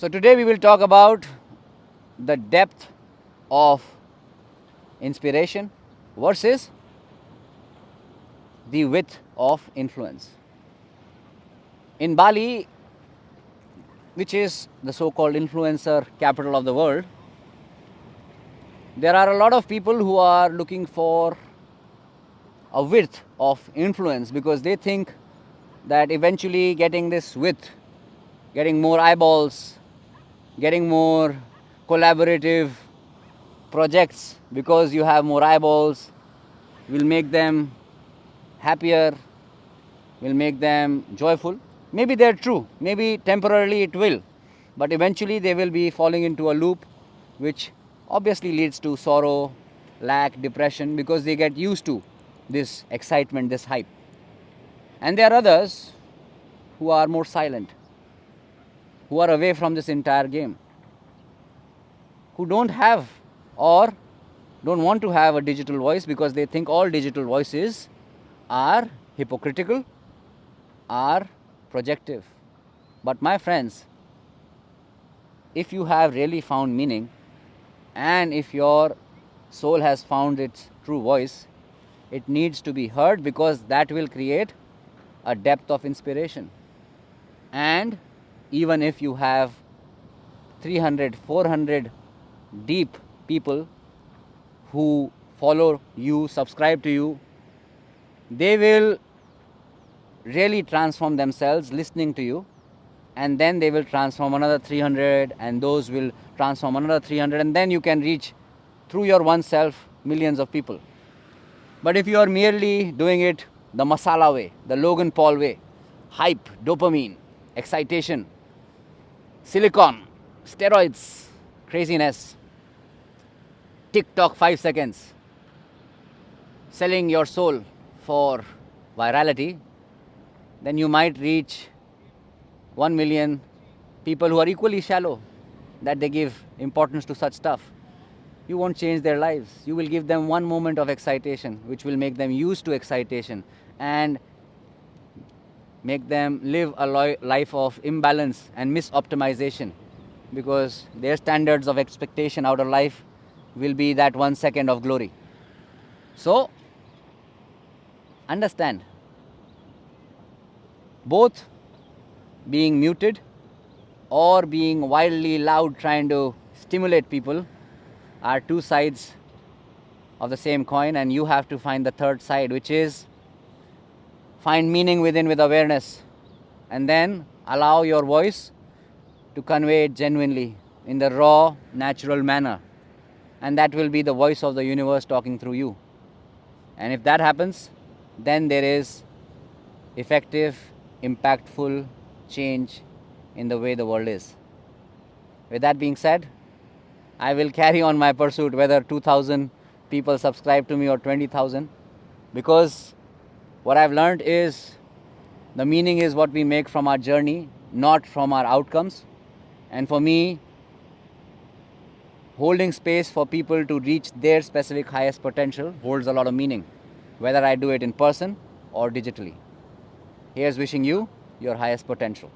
So today we will talk about the depth of inspiration versus the width of influence. In Bali, which is the so-called influencer capital of the world, there are a lot of people who are looking for a width of influence because they think that eventually getting this width, getting more eyeballs, getting more collaborative projects because you have more eyeballs will make them happier, will make them joyful. Maybe they're true, maybe temporarily it will, but eventually they will be falling into a loop which obviously leads to sorrow, lack, depression because they get used to this excitement, this hype. And there are others who are more silent, who are away from this entire game, who don't have or don't want to have a digital voice because they think all digital voices are hypocritical, are projective. But my friends, if you have really found meaning and if your soul has found its true voice, it needs to be heard because that will create a depth of inspiration. And even if you have 300, 400 deep people who follow you, subscribe to you, they will really transform themselves listening to you, and then they will transform another 300, and those will transform another 300, and then you can reach through your oneself millions of people. But if you are merely doing it the masala way, the Logan Paul way, hype, dopamine, excitation, silicon, steroids, craziness, TikTok 5 seconds, selling your soul for virality, then you might reach 1 million people who are equally shallow that they give importance to such stuff. You won't change their lives. You will give them one moment of excitation which will make them used to excitation and make them live a life of imbalance and misoptimization because their standards of expectation out of life will be that 1 second of glory. So understand, both being muted or being wildly loud trying to stimulate people are two sides of the same coin, and you have to find the third side, which is find meaning within with awareness and then allow your voice to convey it genuinely in the raw, natural manner, and that will be the voice of the universe talking through you. And if that happens, then there is effective, impactful change in the way the world is. With that being said, I will carry on my pursuit whether 2000 people subscribe to me or 20,000, because what I've learned is the meaning is what we make from our journey, not from our outcomes. And for me, holding space for people to reach their specific highest potential holds a lot of meaning, whether I do it in person or digitally. Here's wishing you your highest potential.